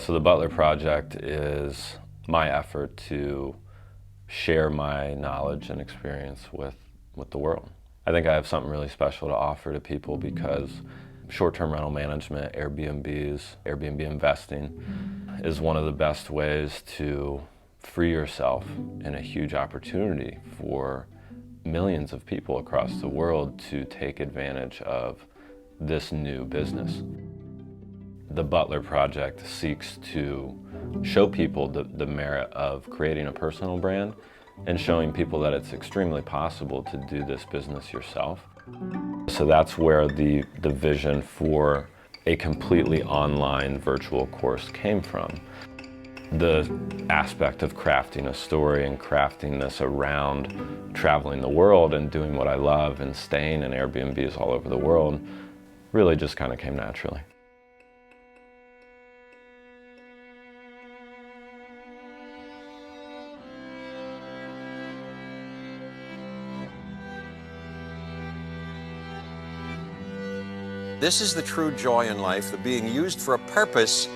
So the Butler Project is my effort to share my knowledge and experience with the world. I think I have something really special to offer to people because short-term rental management, Airbnbs, Airbnb investing is one of the best ways to free yourself in a huge opportunity for millions of people across the world to take advantage of this new business. The Butler Project seeks to show people the merit of creating a personal brand and showing people that it's extremely possible to do this business yourself. So that's where the vision for a completely online virtual course came from. The aspect of crafting a story and crafting this around traveling the world and doing what I love and staying in Airbnbs all over the world really just kind of came naturally. This is the true joy in life, the being used for a purpose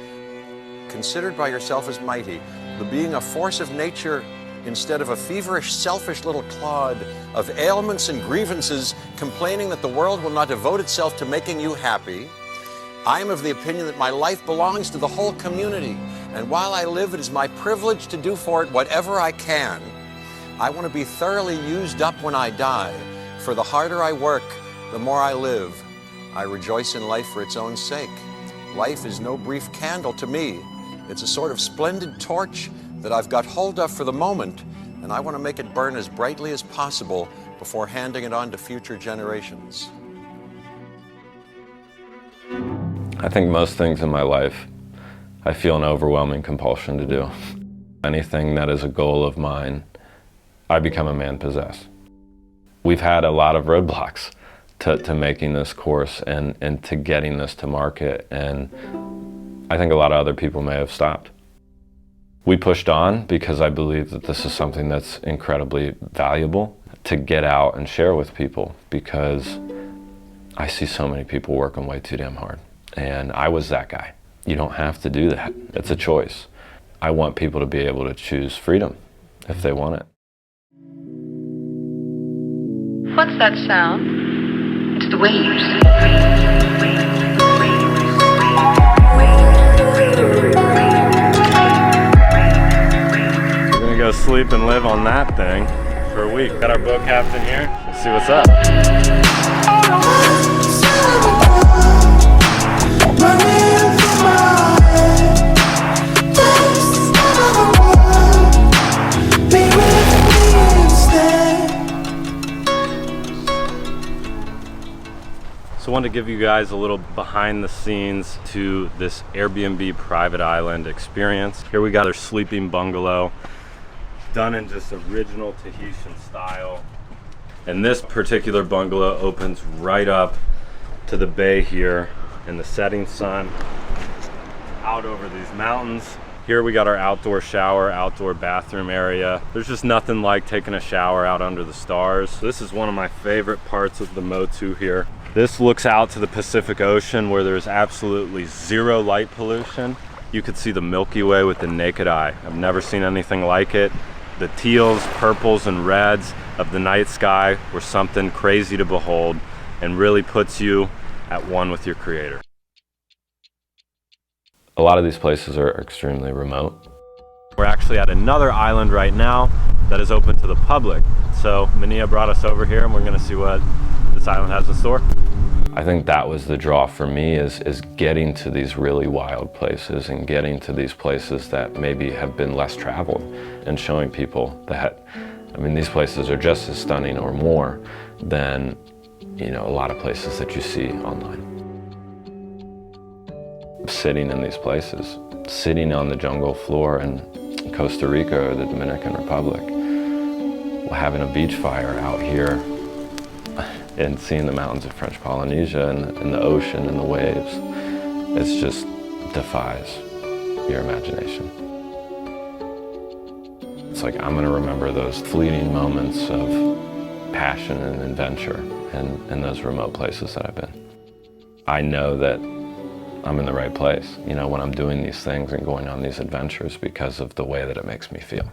considered by yourself as mighty, the being a force of nature instead of a feverish, selfish little clod of ailments and grievances complaining that the world will not devote itself to making you happy. I am of the opinion that my life belongs to the whole community, and while I live, it is my privilege to do for it whatever I can. I want to be thoroughly used up when I die, for the harder I work, the more I live. I rejoice in life for its own sake. Life is no brief candle to me. It's a sort of splendid torch that I've got hold of for the moment, and I want to make it burn as brightly as possible before handing it on to future generations. I think most things in my life, I feel an overwhelming compulsion to do. Anything that is a goal of mine, I become a man possessed. We've had a lot of roadblocks to making this course and to getting this to market, and I think a lot of other people may have stopped. We pushed on because I believe that this is something that's incredibly valuable to get out and share with people, because I see so many people working way too damn hard, and I was that guy. You don't have to do that. It's a choice. I want people to be able to choose freedom if they want it. What's that sound? It's the waves. We're gonna go sleep and live on that thing for a week. Got our boat captain here. Let's see what's up. So I wanted to give you guys a little behind the scenes to this Airbnb private island experience. Here we got our sleeping bungalow, done in just original Tahitian style. And this particular bungalow opens right up to the bay here in the setting sun, out over these mountains. Here we got our outdoor shower, outdoor bathroom area. There's just nothing like taking a shower out under the stars. This is one of my favorite parts of the Motu here. This looks out to the Pacific Ocean where there's absolutely zero light pollution. You could see the Milky Way with the naked eye. I've never seen anything like it. The teals, purples, and reds of the night sky were something crazy to behold and really puts you at one with your creator. A lot of these places are extremely remote. We're actually at another island right now that is open to the public. So Mania brought us over here and we're gonna see what this island has in store. I think that was the draw for me, is getting to these really wild places and getting to these places that maybe have been less traveled and showing people that, I mean, these places are just as stunning or more than, you know, a lot of places that you see online. Sitting in these places, sitting on the jungle floor in Costa Rica or the Dominican Republic, having a beach fire out here and seeing the mountains of French Polynesia and the ocean and the waves, it just defies your imagination. It's like I'm gonna remember those fleeting moments of passion and adventure in those remote places that I've been. I know that I'm in the right place, you know, when I'm doing these things and going on these adventures because of the way that it makes me feel.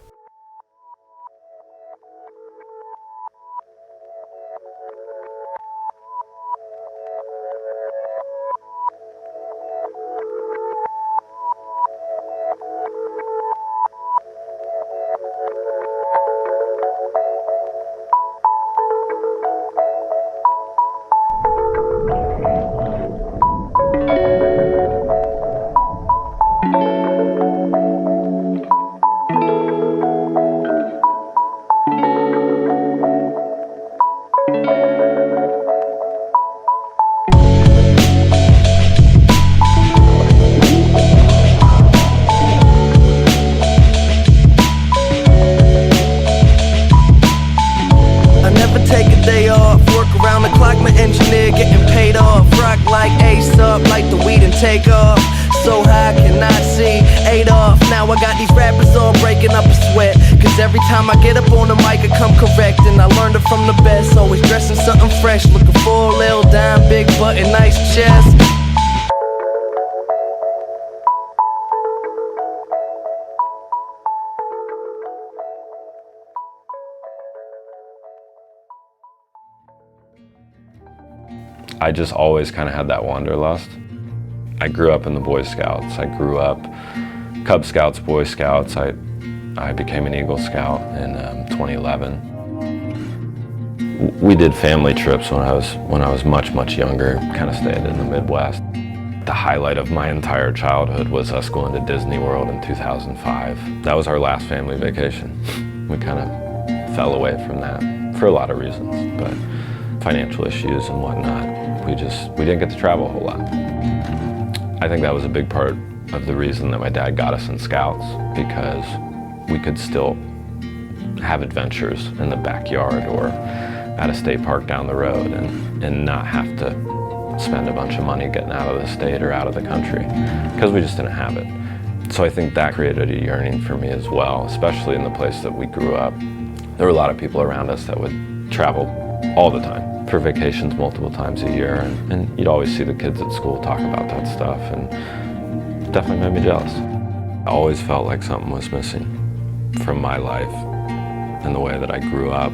Like the weed and take off. So high I cannot see. Adolf, now I got these rappers all breaking up a sweat. Cause every time I get up on the mic I come correct. And I learned it from the best. Always dressing something fresh. Looking for a little dime, big butt and nice chest. I just always kind of had that wanderlust. I grew up in the Boy Scouts. I grew up Cub Scouts, Boy Scouts. I became an Eagle Scout in 2011. We did family trips when I was much younger. Kind of stayed in the Midwest. The highlight of my entire childhood was us going to Disney World in 2005. That was our last family vacation. We kind of fell away from that for a lot of reasons, but financial issues and whatnot. We didn't get to travel a whole lot. I think that was a big part of the reason that my dad got us in Scouts, because we could still have adventures in the backyard or at a state park down the road and not have to spend a bunch of money getting out of the state or out of the country, because we just didn't have it. So I think that created a yearning for me as well, especially in the place that we grew up. There were a lot of people around us that would travel all the time for vacations multiple times a year, and you'd always see the kids at school talk about that stuff, and it definitely made me jealous. I always felt like something was missing from my life and the way that I grew up.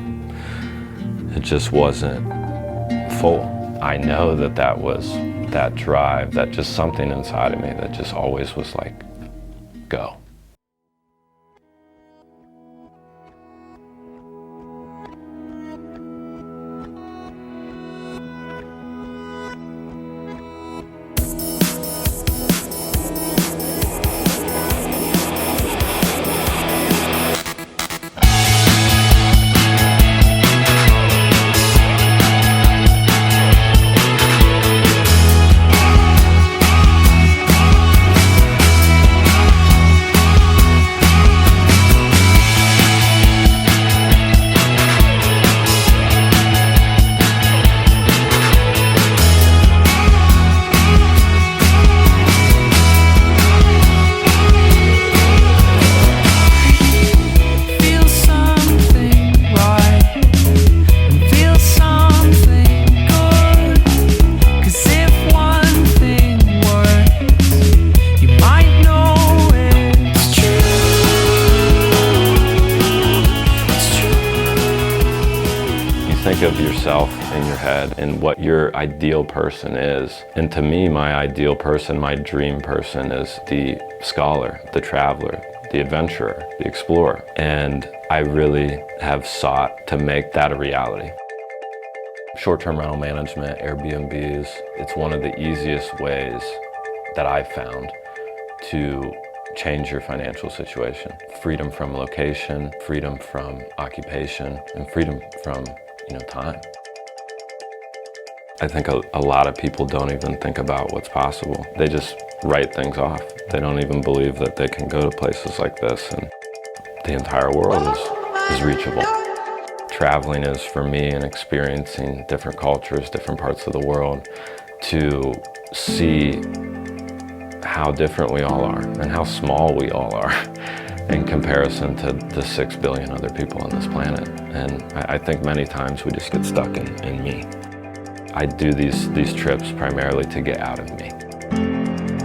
It just wasn't full. I know that was that drive, that just something inside of me that just always was like, go. Think of yourself in your head and what your ideal person is. And to me, my ideal person, my dream person is the scholar, the traveler, the adventurer, the explorer. And I really have sought to make that a reality. Short-term rental management, Airbnbs, it's one of the easiest ways that I've found to change your financial situation. Freedom from location, freedom from occupation, and freedom from time. I think a lot of people don't even think about what's possible. They just write things off. They don't even believe that they can go to places like this and the entire world is reachable. Traveling is for me and experiencing different cultures, different parts of the world, to see how different we all are and how small we all are in comparison to the 6 billion other people on this planet. And I think many times we just get stuck in me. I do these trips primarily to get out of me.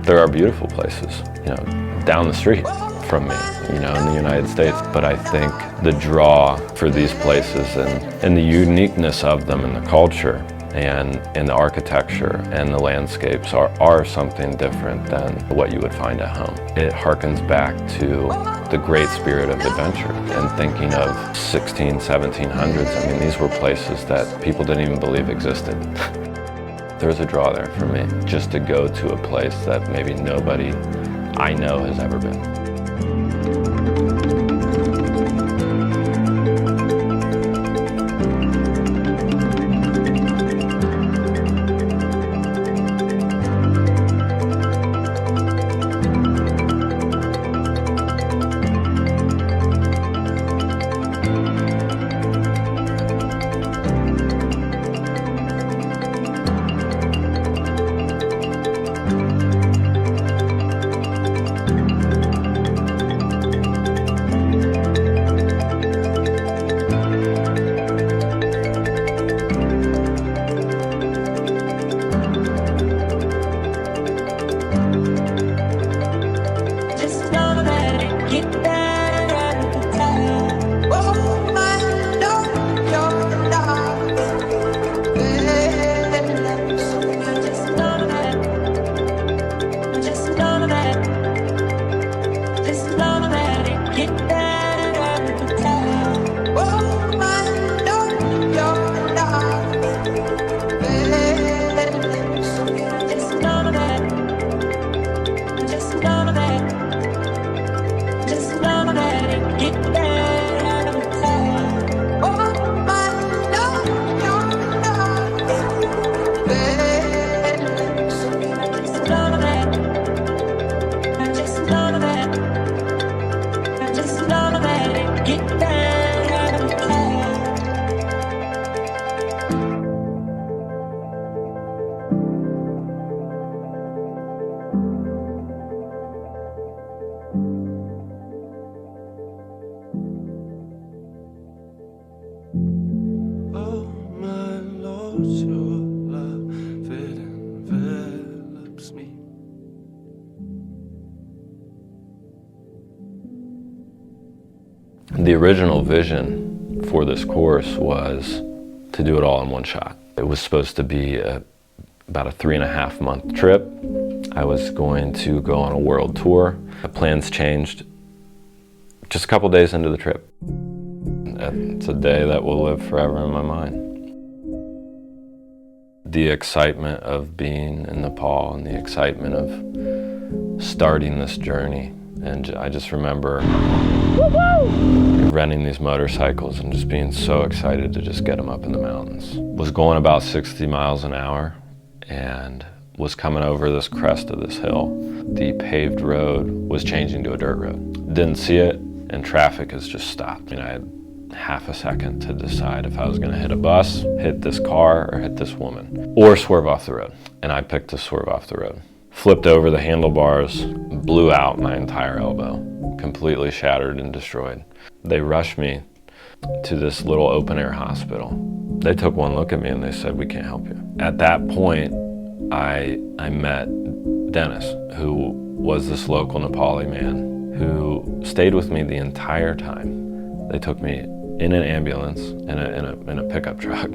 There are beautiful places, down the street from me, in the United States. But I think the draw for these places and the uniqueness of them and the culture and the architecture and the landscapes are something different than what you would find at home. It harkens back to the great spirit of adventure and thinking of 1700s. I mean, these were places that people didn't even believe existed. There's a draw there for me, just to go to a place that maybe nobody I know has ever been. The original vision for this course was to do it all in one shot. It was supposed to be about a 3.5-month trip. I was going to go on a world tour. The plans changed just a couple days into the trip. It's a day that will live forever in my mind. The excitement of being in Nepal and the excitement of starting this journey. And I just remember renting these motorcycles and just being so excited to just get them up in the mountains. Was going about 60 miles an hour and was coming over this crest of this hill. The paved road was changing to a dirt road. Didn't see it, and traffic has just stopped. I had half a second to decide if I was gonna hit a bus, hit this car, or hit this woman, or swerve off the road. And I picked to swerve off the road. Flipped over the handlebars, blew out my entire elbow, completely shattered and destroyed. They rushed me to this little open air hospital. They took one look at me and they said, "We can't help you." At that point, I met Dennis, who was this local Nepali man who stayed with me the entire time. They took me in an ambulance, in a pickup truck,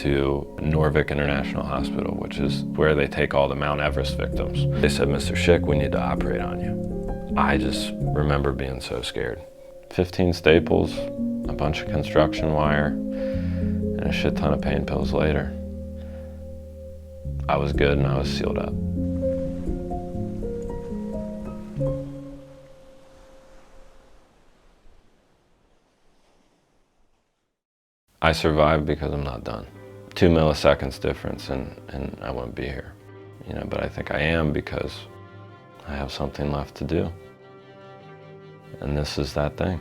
to Norvik International Hospital, which is where they take all the Mount Everest victims. They said, "Mr. Schick, we need to operate on you." I just remember being so scared. 15 staples, a bunch of construction wire, and a shit ton of pain pills later. I was good and I was sealed up. I survived because I'm not done. 2 milliseconds difference and I wouldn't be here. But I think I am because I have something left to do. And this is that thing.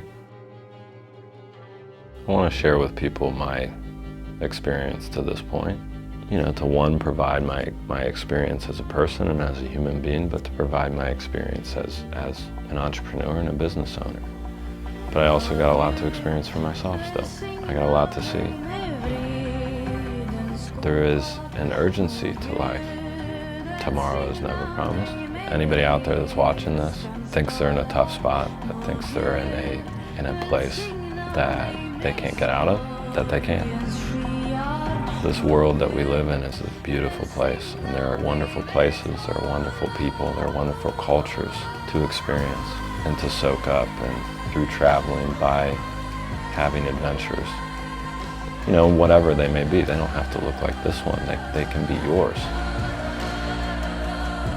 I want to share with people my experience to this point. To one, provide my experience as a person and as a human being, but to provide my experience as an entrepreneur and a business owner. But I also got a lot to experience for myself still. I got a lot to see. There is an urgency to life, to tomorrow is never promised. Anybody out there that's watching this thinks they're in a tough spot, that thinks they're in a place that they can't get out of, that they can. This world that we live in is a beautiful place, and there are wonderful places, there are wonderful people, there are wonderful cultures to experience and to soak up, and through traveling, by having adventures, you know, whatever they may be. They don't have to look like this one, they can be yours.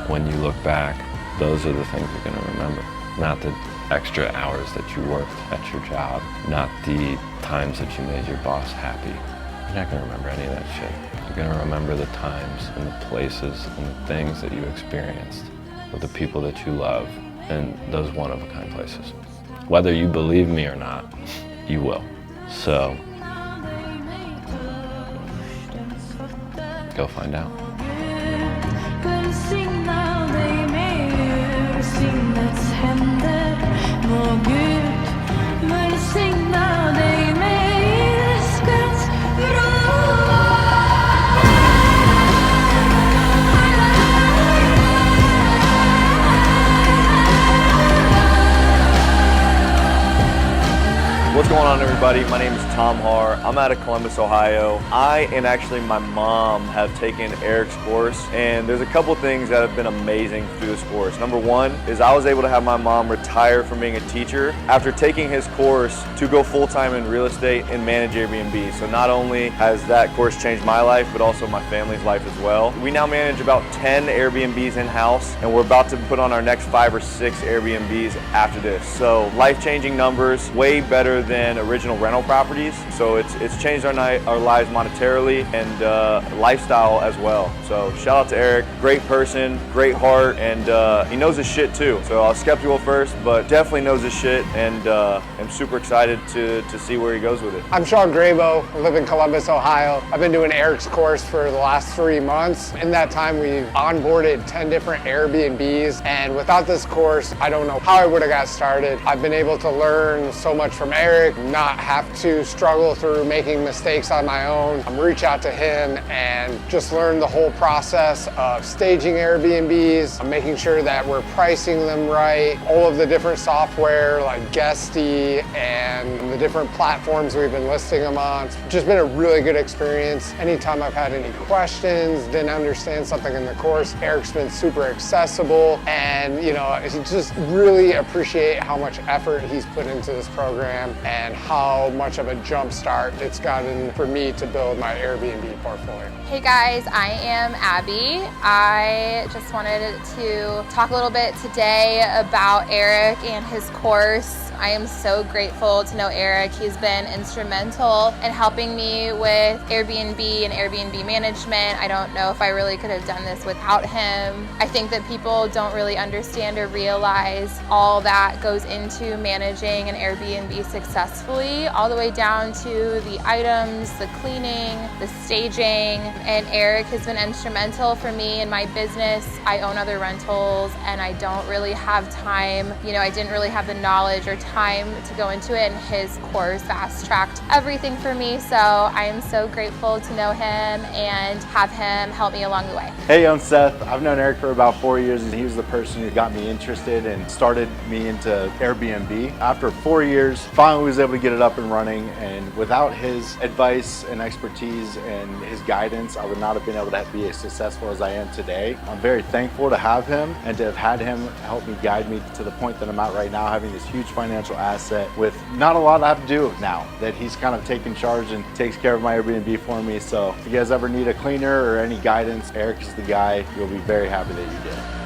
When you look back, those are the things you're going to remember, not the extra hours that you worked at your job, not the times that you made your boss happy. You're not going to remember any of that shit. You're going to remember the times and the places and the things that you experienced with the people that you love and those one-of-a-kind places. Whether you believe me or not, you will. So, go find out. What's going on, everybody? My name is Tom Har. I'm out of Columbus, Ohio. I and actually my mom have taken Eric's course, and there's a couple things that have been amazing through this course. Number one is I was able to have my mom retire from being a teacher after taking his course to go full-time in real estate and manage Airbnb. So not only has that course changed my life, but also my family's life as well. We now manage about 10 Airbnbs in-house, and we're about to put on our next 5 or 6 Airbnbs after this. So life-changing numbers, way better than original rental properties. So it's changed our lives monetarily and lifestyle as well. So shout out to Eric, great person, great heart, and he knows his shit too. So I was skeptical first, but definitely knows his shit, and I'm super excited to see where he goes with it. I'm Sean Grabo, I live in Columbus, Ohio. I've been doing Eric's course for the last 3 months. In that time, we've onboarded 10 different Airbnbs, and without this course, I don't know how I would have got started. I've been able to learn so much from Eric, not have to struggle through making mistakes on my own. Reach out to him and just learn the whole process of staging Airbnbs, making sure that we're pricing them right, all of the different software like Guesty and the different platforms we've been listing them on. It's just been a really good experience. Anytime I've had any questions, didn't understand something in the course, Eric's been super accessible, and you know, I just really appreciate how much effort he's put into this program and how much of a jump start it's gotten for me to build my Airbnb portfolio. Hey guys, I am Abby. I just wanted to talk a little bit today about Eric and his course. I am so grateful to know Eric. He's been instrumental in helping me with Airbnb and Airbnb management. I don't know if I really could have done this without him. I think that people don't really understand or realize all that goes into managing an Airbnb successfully, all the way down to the items, the cleaning, the staging. And Eric has been instrumental for me in my business. I own other rentals and I don't really have time. You know, I didn't really have the knowledge or time to go into it, and his course fast-tracked everything for me. So I am so grateful to know him and have him help me along the way. Hey, I'm Seth. I've known Eric for about 4 years, and he was the person who got me interested and started me into Airbnb. After 4 years, finally was able to get it up and running, and without his advice and expertise and his guidance, I would not have been able to be as successful as I am today. I'm very thankful to have him and to have had him help me, guide me to the point that I'm at right now, having this huge financial asset with not a lot I have to do now, that he's kind of taken charge and takes care of my Airbnb for me. So if you guys ever need a cleaner or any guidance, Eric is the guy. You'll be very happy that you did.